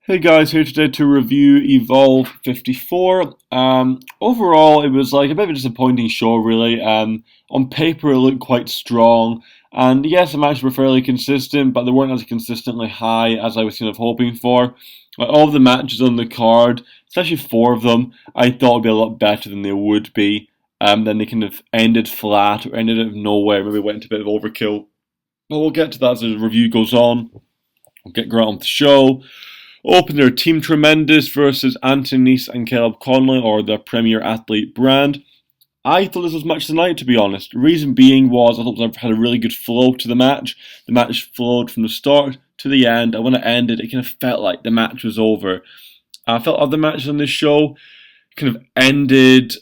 Hey guys, here today to review Evolve 54. Overall, it was like a bit of a disappointing show, really. On paper, it looked quite strong, and yes, the matches were fairly consistent, but they weren't as consistently high as I was kind of hoping for. Like, all of the matches on the card, especially four of them, I thought would be a lot better than they would be. Then they kind of ended flat or ended out of nowhere, maybe went into a bit of overkill. But we'll get to that as the review goes on. We'll get right on with the show. Opener Team Tremendous versus Nese and Konley, or the Premier Athlete brand. I thought this was match of the night, to be honest. The reason being was I thought it had a really good flow to the match. The match flowed from the start to the end, and when it ended, it kind of felt like the match was over. I felt other matches on this show kind of ended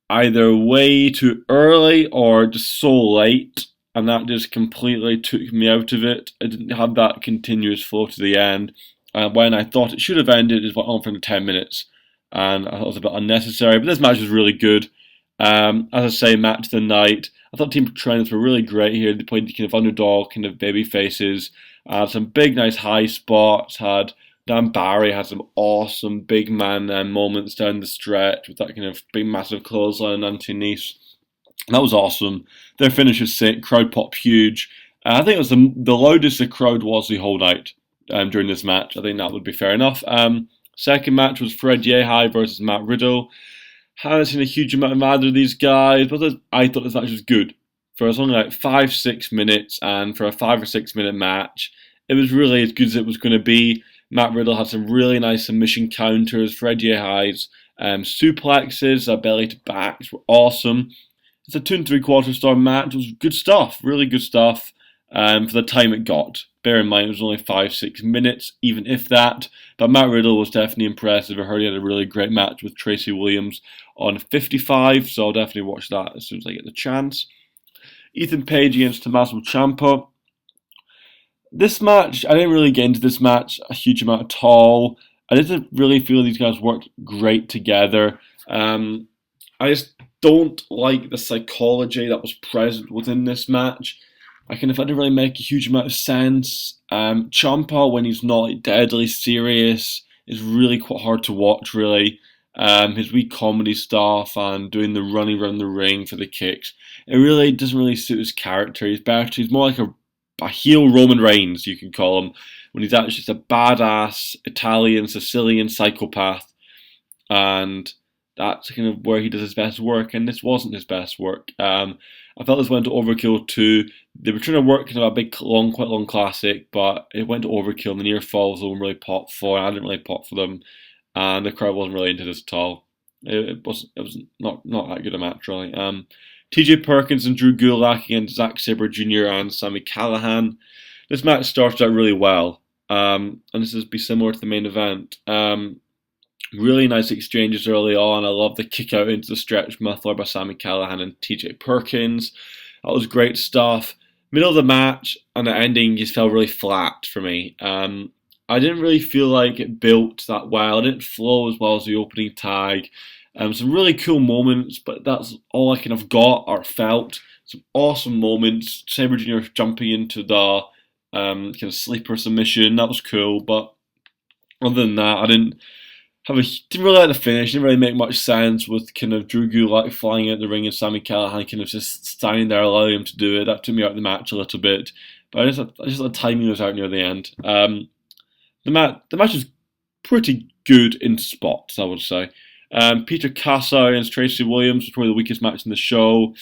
either way too early or just so late, and that just completely took me out of it. I didn't have that continuous flow to the end. When I thought it should have ended, it went on for 10 minutes, and I thought it was a bit unnecessary. But this match was really good. As I say, match of the night. I thought Team Trends were really great here. They played kind of underdog, kind of baby faces. Some big, nice high spots. Had Dan Barry had some awesome big man moments down the stretch with that kind of big, massive clothesline on Nice. That was awesome. Their finish was sick. Crowd pop huge. I think it was the loudest the crowd was the whole night. During this match, I think that would be fair enough. Second match was Fred Yehi versus Matt Riddle. Haven't seen a huge amount of either of these guys, but I thought this match was good. For as long as like 5-6 minutes, and for a 5 or 6 minute match, it was really as good as it was going to be. Matt Riddle had some really nice submission counters. Fred Yehi's suplexes, belly to backs were awesome. It's a 2 3/4 star match. It was good stuff, really good stuff. For the time it got. Bear in mind it was only 5-6 minutes, even if that. But Matt Riddle was definitely impressive. I heard he had a really great match with Tracy Williams on 55, so I'll definitely watch that as soon as I get the chance. Ethan Page against Tommaso Ciampa. This match, I didn't really get into this match a huge amount at all. I didn't really feel these guys worked great together. I just don't like the psychology that was present within this match. I didn't really make a huge amount of sense. Ciampa, when he's not like, deadly serious, is really quite hard to watch, really. His weak comedy stuff and doing the running around the ring for the kicks, it really doesn't really suit his character. He's more like a heel Roman Reigns, you can call him, when he's actually just a badass Italian, Sicilian psychopath. And that's kind of where he does his best work, and this wasn't his best work. I felt this went to overkill too. They were trying to work kind of a big, quite long classic, but it went to overkill. And the near falls no one really popped for. I didn't really pop for them, and the crowd wasn't really into this at all. It was not that good a match really. T.J. Perkins and Drew Gulak against Zack Sabre Jr. and Sami Callihan. This match started out really well, and this is be similar to the main event. Really nice exchanges early on. I love the kick out into the stretch muffler by Sami Callihan and TJ Perkins. That was great stuff. Middle of the match and the ending just felt really flat for me. I didn't really feel like it built that well. It didn't flow as well as the opening tag. Some really cool moments, but that's all I kind of got or felt. Some awesome moments. Sabre Jr. jumping into the kind of sleeper submission. That was cool, but other than that, I didn't really like the finish. Didn't really make much sense with kind of Drew Gulak flying out the ring and Sami Callihan kind of just standing there allowing him to do it. That took me out of the match a little bit, but I just thought the timing was out near the end. The match was pretty good in spots, I would say. Peter Kaasa against Tracy Williams was probably the weakest match in the show.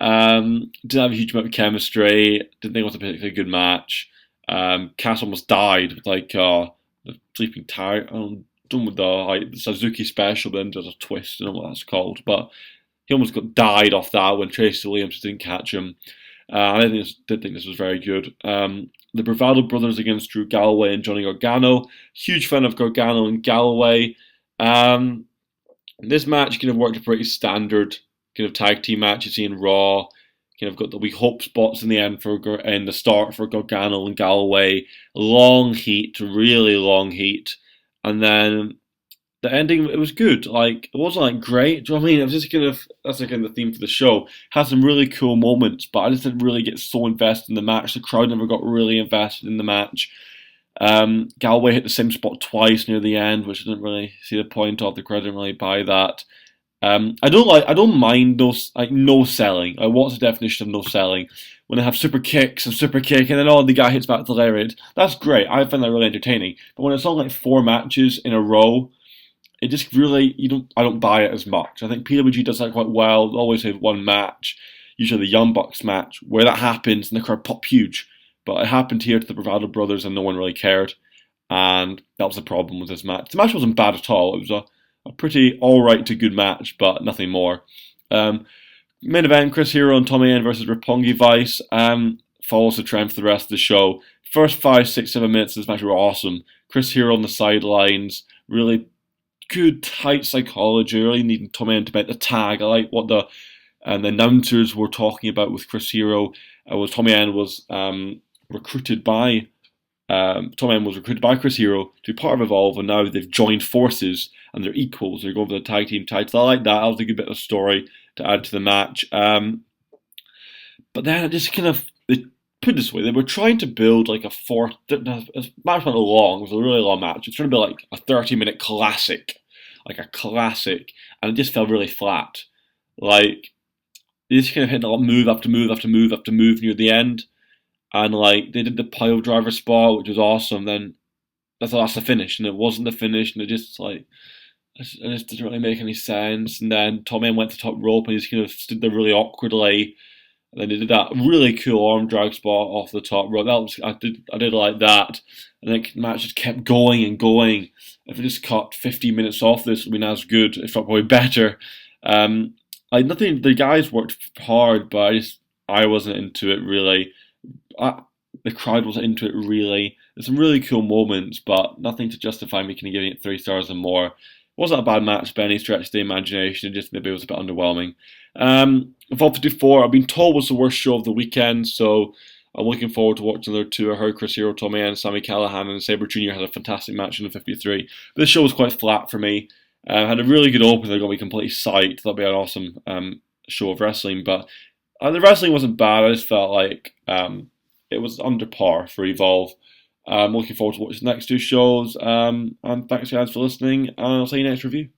Didn't have a huge amount of chemistry. Didn't think it was a particularly good match. Kaasa almost died with the sleeping tiger. Done with the Suzuki special, but then there's a twist. I don't know what that's called, but he almost got died off that when Tracy Williams didn't catch him. I didn't think this was very good. The Bravado brothers against Drew Galloway and Johnny Gargano. Huge fan of Gargano and Galloway. This match kind of worked a pretty standard kind of tag team match you see in Raw. Kind of got the we hope spots in the end in the start for Gargano and Galloway. Long heat, really long heat. And then the ending, it was good. Like, it wasn't like great. Do you know what I mean? It was just kind of, that's like the theme for the show. Had some really cool moments, but I just didn't really get so invested in the match. The crowd never got really invested in the match. Galloway hit the same spot twice near the end, which I didn't really see the point of. The crowd didn't really buy that. I don't mind those like no selling. Like, what's the definition of no selling? When they have super kicks and super kick, and then the guy hits back to the lariat. That's great. I find that really entertaining. But when it's on like 4 matches in a row, it just really I don't buy it as much. I think PWG does that quite well. They always have one match, usually the Young Bucks match, where that happens and the crowd pop huge. But it happened here to the Bravado brothers, and no one really cared. And that was the problem with this match. The match wasn't bad at all. It was a pretty alright to good match, but nothing more. Main event, Chris Hero and Tommy End versus Roppongi Vice. Follows the trend for the rest of the show. First 5, 6, 7 minutes of this match were awesome. Chris Hero on the sidelines, really good, tight psychology, really needing Tommy End to make the tag. I like what the announcers were talking about with Chris Hero. Tommy End was recruited by Chris Hero to be part of Evolve, and now they've joined forces and they're equals. They're going for the tag team title. I like that. That was a good bit of story to add to the match. But then it just kind of, put it this way, they were trying to build like a match went long. It was a really long match. It's trying to build like a 30-minute classic, and it just felt really flat. Like, they just kind of hit a lot move after move after move after move near the end. And like they did the pile driver spot, which was awesome. Then I thought that's the finish, and it wasn't the finish, and it just didn't really make any sense. And then Tommy went to top rope, and he just kind of stood there really awkwardly. And then they did that really cool arm drag spot off the top rope. I did like that. And then the match just kept going and going. If we just cut 15 minutes off this, it would be as good, if not probably better. Nothing. The guys worked hard, but I wasn't into it really. The crowd wasn't into it really. There's some really cool moments, but nothing to justify me kind of giving it 3 stars and more. It wasn't a bad match by any stretch of the imagination. It just maybe was a bit underwhelming. Evolve 54, I've been told was the worst show of the weekend, so I'm looking forward to watching the other two. I heard Chris Hero, Tommy End, Sami Callihan, and Sabre Jr. had a fantastic match in the 53. But this show was quite flat for me. Had a really good opener. They're going to be completely psyched. That'll be an awesome show of wrestling. But the wrestling wasn't bad. I just felt like it was under par for Evolve. I'm looking forward to watching the next 2 shows. And thanks guys for listening. And I'll see you next review.